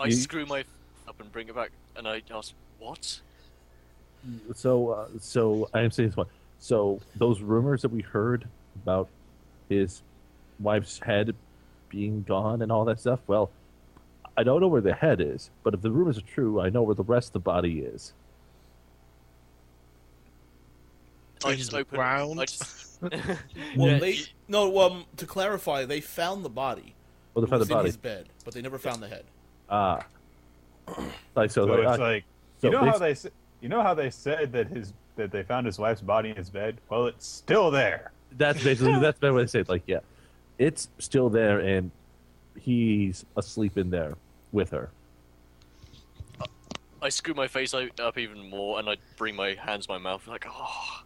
I screw my up and bring it back, and I ask, "What?" So I am saying this one. So those rumors that we heard about his wife's head being gone and all that stuff. Well, I don't know where the head is, but if the rumors are true, I know where the rest of the body is. I just open. I just. Well, to clarify, they found the body. Well, they found the body in his bed, but they never found the head. Ah, So it's like you know how they said that they found his wife's body in his bed. Well, it's still there. That's basically what they say. Like, yeah, it's still there, and he's asleep in there with her. I screw my face up even more, and I bring my hands to my mouth, like, oh.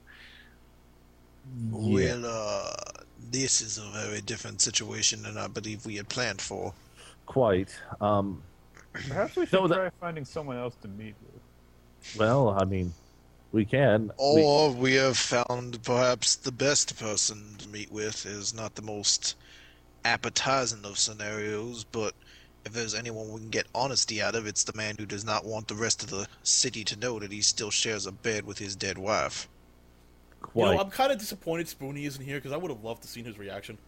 Yeah. Well, this is a very different situation than I believe we had planned for. Quite. Perhaps we should try finding someone else to meet with. Well, I mean, we can. Or we have found perhaps the best person to meet with is not the most appetizing of scenarios, but if there's anyone we can get honesty out of, it's the man who does not want the rest of the city to know that he still shares a bed with his dead wife. Quite. You know, I'm kind of disappointed Spoonie isn't here because I would have loved to seen his reaction.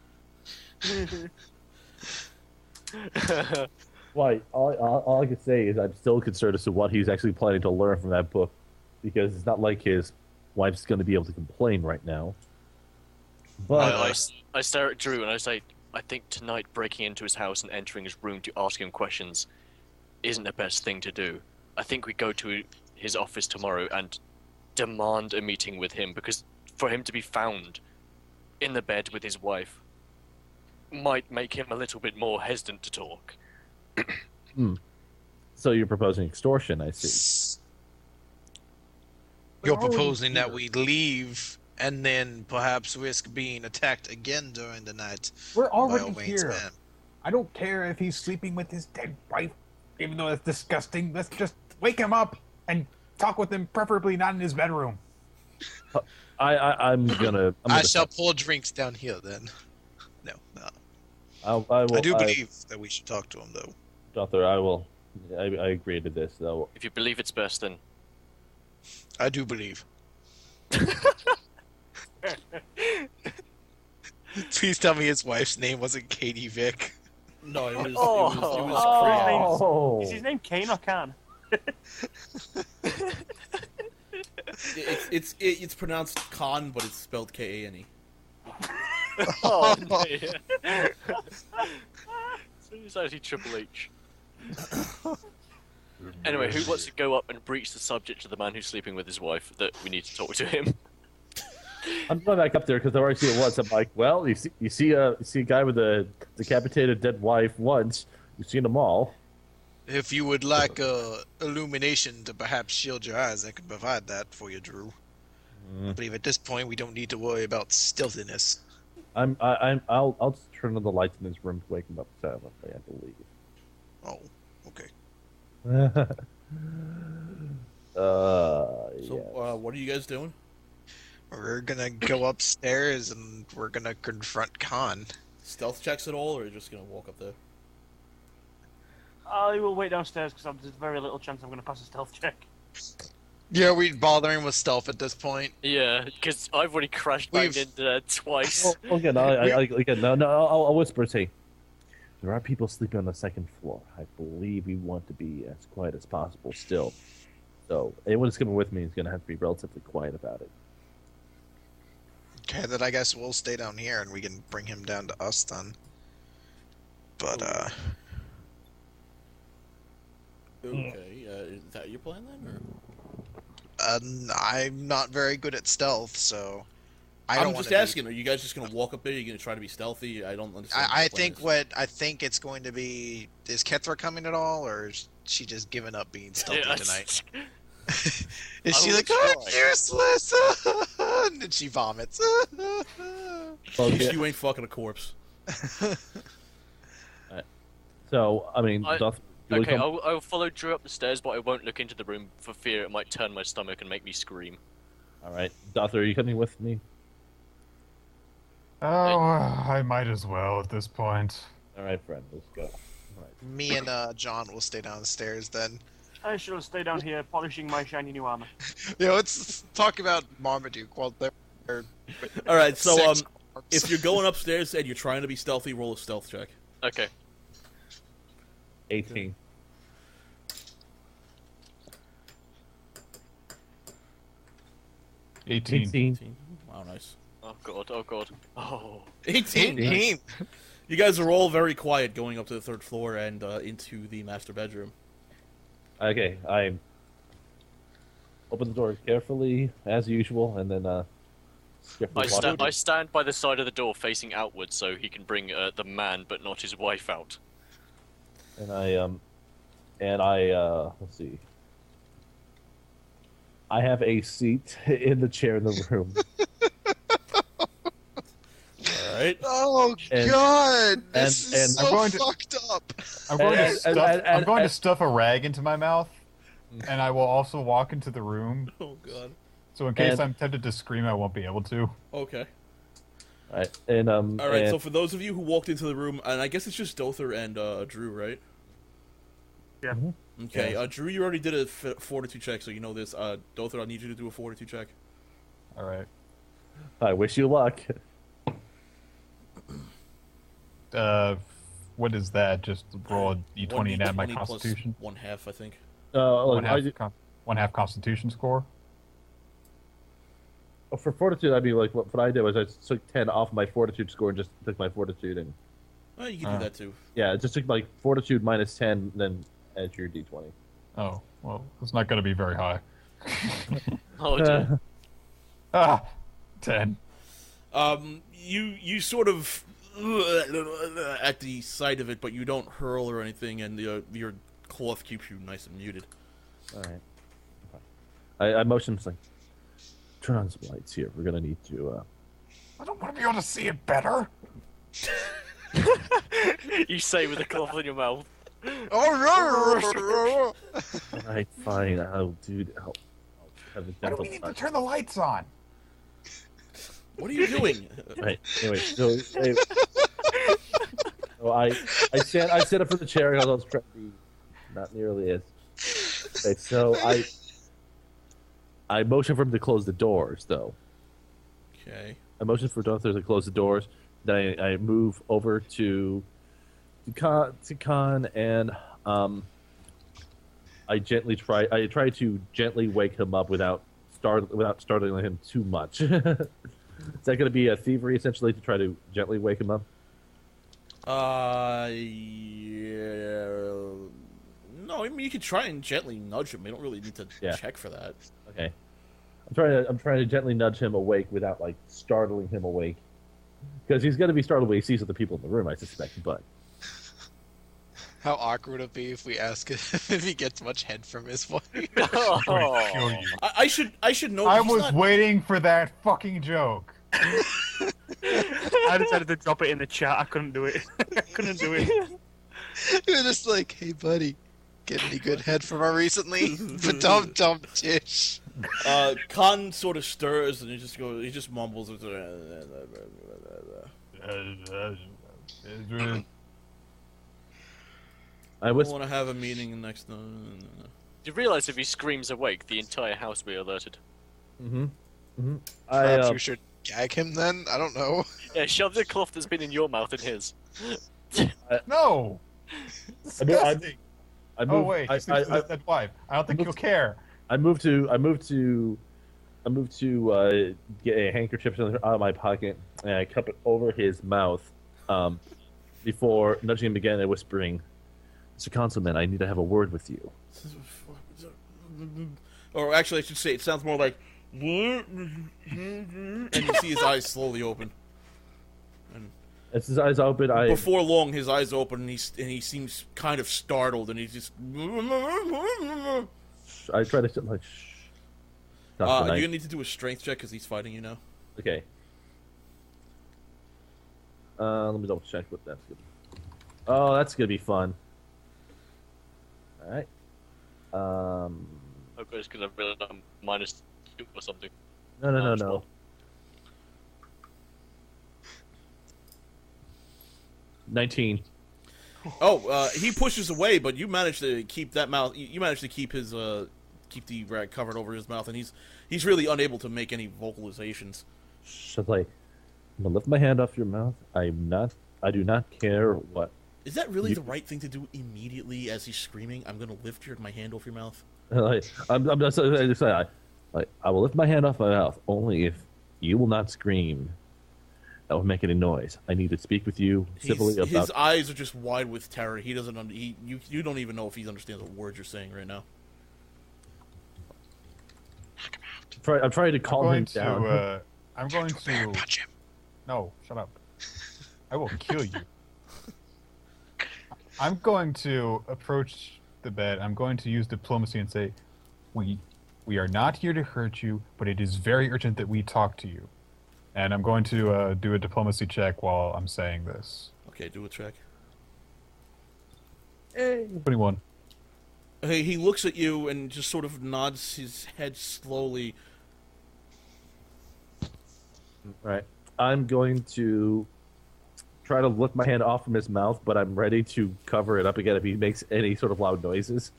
Why? All I can say is I'm still concerned as to what he's actually planning to learn from that book, because it's not like his wife's going to be able to complain right now. But I stare at Drew and I say, I think tonight breaking into his house and entering his room to ask him questions isn't the best thing to do. I think we go to his office tomorrow and demand a meeting with him, because for him to be found in the bed with his wife might make him a little bit more hesitant to talk. So you're proposing extortion, I see. You're proposing that we leave and then perhaps risk being attacked again during the night. We're already Wayne's here. men. I don't care if he's sleeping with his dead wife, even though that's disgusting. Let's just wake him up and talk with him, preferably not in his bedroom. I'm gonna. I shall pour drinks down here then. No. I do believe that we should talk to him, though. Doctor, I will. I agree to this, though. If you believe it's best, then I do believe. Please tell me his wife's name wasn't Katie Vick. No, it was. Oh. It was Oh. Is his name Kane or Can? It's pronounced Khan, but it's spelled Kane. oh, no. So it's actually Triple H. Anyway, who wants to go up and breach the subject to the man who's sleeping with his wife that we need to talk to him? I'm going back up there because I already see it once. I'm like, well, you see a guy with a decapitated dead wife once. You've seen them all. If you would like illumination to perhaps shield your eyes, I can provide that for you, Drew. I believe at this point we don't need to worry about stealthiness. I'll just turn on the lights in his room to wake him up silently, I believe. Oh, okay. What are you guys doing? We're gonna go upstairs and we're gonna confront Khan. Stealth checks at all, or are you just gonna walk up there? I will wait downstairs because there's very little chance I'm going to pass a stealth check. Yeah, we'd bother him with stealth at this point. Yeah, because I've already crashed back into there twice. Well, again, I'll whisper and say, there are people sleeping on the second floor. I believe we want to be as quiet as possible still. So anyone who's coming with me is going to have to be relatively quiet about it. Okay, then I guess we'll stay down here and we can bring him down to us then. But, Okay, is that your plan then? Or? I'm not very good at stealth, so I'm just asking. Are you guys just gonna walk up there? Are you gonna try to be stealthy? I don't understand. I think it's going to be. Is Kethra coming at all, or is she just giving up being stealthy tonight? Is she like, I'm useless? And then she vomits. Well, you ain't fucking a corpse. So, I mean, okay, I'll follow Drew up the stairs, but I won't look into the room for fear it might turn my stomach and make me scream. All right, Doctor, are you coming with me? Oh, I might as well at this point. All right, friend, let's go. All right. Me and John will stay downstairs then. I shall stay down here polishing my shiny new armor. Yeah, let's talk about Marmaduke while they're... All right, so orcs. if you're going upstairs and you're trying to be stealthy, roll a stealth check. Okay. 18. $18. Wow, nice. Oh god, oh god. Oh. 18. You guys are all very quiet going up to the third floor and into the master bedroom. Okay, I open the door carefully, as usual, and then carefully walk out. I stand by the side of the door facing outwards so he can bring the man but not his wife out. And I let's see. I have a seat in the chair in the room. Right. Oh God! This is and so fucked up. I'm going to stuff a rag into my mouth, and I will also walk into the room. Oh God! So in case I'm tempted to scream, I won't be able to. Okay. All right, and All right. So for those of you who walked into the room, and I guess it's just Dother and Drew, right? Yeah. Okay. Yeah. Drew, you already did a fortitude check, so you know this. Dother, I need you to do a fortitude check. All right. I wish you luck. What is that? Just roll a d20 and add my 1d20 plus Constitution. 1/2, I think. One half Constitution score. For fortitude, I mean, like what I did was I just took 10 off my fortitude score and just took my fortitude and. Well, you can do that too. Yeah, just took like fortitude minus 10, then add your d20. Oh well, it's not going to be very high. Oh dear. 10. You sort of at the sight of it, but you don't hurl or anything, and your cloth keeps you nice and muted. All right. I motion like, turn on some lights here. We're gonna need to. I don't want to be able to see it better. You say with a cloth in your mouth. Oh, All right, fine. I'll have a Why do we need to turn the lights on? What are you doing? Right. Anyway, so I stand up from the chair and I was trying to be not nearly as. Okay, so I motion for him to close the doors, though. Okay. I motion for Dother to close the doors. Then I move over to Khan and I try to gently wake him up without startling him too much. Is that going to be a thievery, essentially, to try to gently wake him up? Yeah. No, I mean, you can try and gently nudge him. You don't really need to check for that. Okay. I'm trying to gently nudge him awake without, like, startling him awake. Because he's going to be startled when he sees other people in the room, I suspect, but... How awkward would it be if we ask him if he gets much head from his wife? Oh. I should know. I was waiting for that fucking joke. I decided to drop it in the chat. I couldn't do it. You're just like, hey buddy, get any good head from her recently? But dumb dish. Khan sort of stirs and he just mumbles. I want to have a meeting next. No. You realize if he screams awake, the entire house will be alerted. Perhaps you should gag him then? I don't know. Yeah, shove the cloth that's been in your mouth in his. No! Disgusting! Oh wait, he's that wife. I don't think you'll care. I moved to get a handkerchief out of my pocket and I cup it over his mouth before nudging him again and whispering, "Mr. Councilman, I need to have a word with you." Or actually, I should say, it sounds more like, and you see his eyes slowly open. And as his eyes open, before long, his eyes open, and he seems kind of startled, and he's just. I try to like. You're gonna need to do a strength check because he's fighting you now. Okay. Let me double check what that's gonna be. Oh, that's gonna be fun. All right. Okay, it's because I've really done -2 or something. No. 19. Oh, he pushes away, but you manage to keep that mouth. You manage to keep his keep the rag covered over his mouth, and he's really unable to make any vocalizations. So like, I'm gonna lift my hand off your mouth. I do not care what. Is that really the right thing to do immediately as he's screaming? I'm gonna lift my hand off your mouth. Like, I'm just saying, I will lift my hand off my mouth only if you will not scream or make any noise. I need to speak with you civilly about. His eyes are just wide with terror. He doesn't. You don't even know if he understands what words you're saying right now. I'm trying to calm him down. I'm going to punch him. No, shut up. I will kill you. I'm going to approach the bed. I'm going to use diplomacy and say, we are not here to hurt you, but it is very urgent that we talk to you. And I'm going to do a diplomacy check while I'm saying this. Okay, do a check. 21. Hey, he looks at you and just sort of nods his head slowly. Right. I'm going to try to lift my hand off from his mouth, but I'm ready to cover it up again if he makes any sort of loud noises.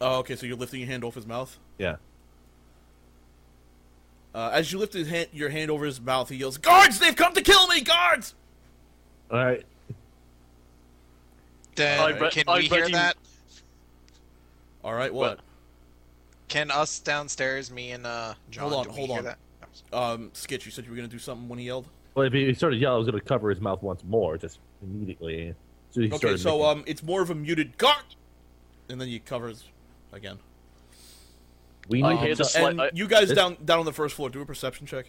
Oh, okay, so you're lifting your hand off his mouth? Yeah. As you lift your hand over his mouth, he yells, "Guards! They've come to kill me! Guards!" All right. Then, can we hear that? All right, what? Can us downstairs, me and John, hold on. That? Skitch, you said you were going to do something when he yelled? Well, if he started yelling, I was going to cover his mouth once more, just immediately. So he Okay, so it's more of a muted guard, and then you cover his again. We need and you guys down on the first floor, do a perception check.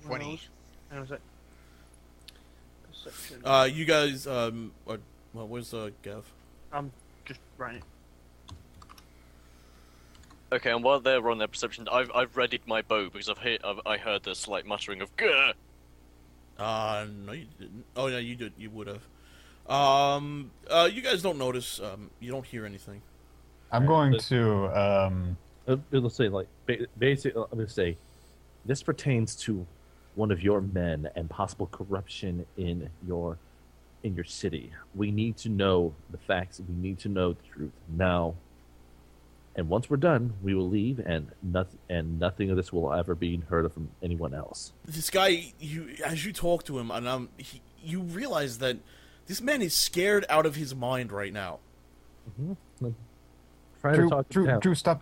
20. Perception. You guys, where's Gav? I'm just writing. Okay, and while they're on their perception, I've readied my bow because I heard the slight muttering of "Gah!" No, you didn't. Oh, no, you did. You would have. You guys don't notice. You don't hear anything. I'm going to. Let's say, like, basically, I'm going to say, this pertains to one of your men and possible corruption in your city. We need to know the facts. We need to know the truth now. And once we're done, we will leave, and nothing of this will ever be heard of from anyone else. This guy, as you talk to him, and you realize that this man is scared out of his mind right now. Mm-hmm.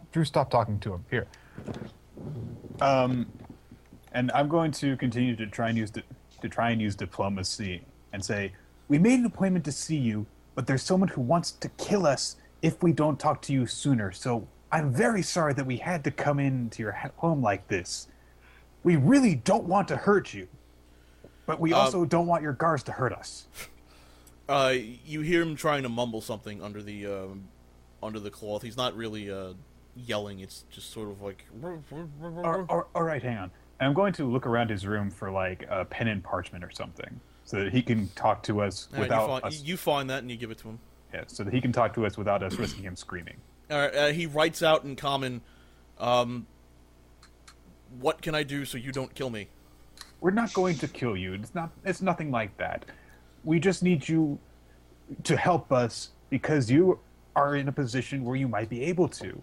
Drew, stop talking to him. Here. And I'm going to continue to try and use diplomacy and say, we made an appointment to see you, but there's someone who wants to kill us if we don't talk to you sooner. So I'm very sorry that we had to come into your home like this. We really don't want to hurt you, but we also don't want your guards to hurt us. You hear him trying to mumble something under the cloth. He's not really yelling. It's just sort of like. All right, hang on. I'm going to look around his room for like a pen and parchment or something, so that he can talk to us without us. You find that and you give it to him. Yeah, so that he can talk to us without us risking him screaming. All right. He writes out in common, "What can I do so you don't kill me?" We're not going to kill you. It's nothing like that. We just need you to help us because you are in a position where you might be able to.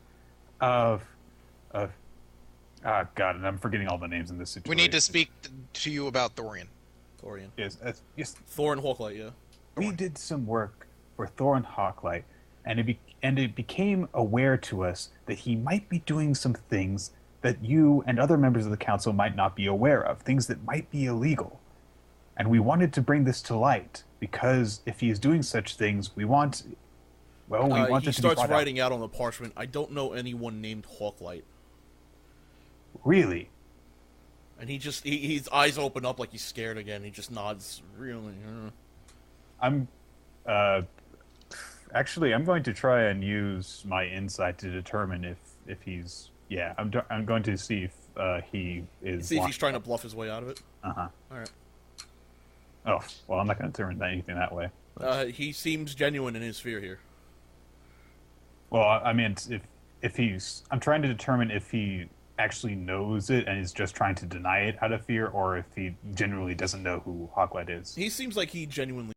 God, and I'm forgetting all the names in this situation. We need to speak to you about Thorian. Thorian. Yes. Thorin Hawklight, yeah. We did some work for Thorin Hawklight, and it became aware to us that he might be doing some things that you and other members of the council might not be aware of, things that might be illegal. And we wanted to bring this to light, because if he is doing such things, we want it to be brought out. He starts writing out on the parchment, "I don't know anyone named Hawklight." Really? And his eyes open up like he's scared again. He just nods, really. Actually, I'm going to try and use my insight to determine if he's. Yeah, I'm going to see if he is. See if he's trying to bluff his way out of it. All right. Oh well, I'm not going to determine anything that way. He seems genuine in his fear here. Well, I mean, if he's, I'm trying to determine if he actually knows it and is just trying to deny it out of fear, or if he genuinely doesn't know who Hawklight is. He seems like he genuinely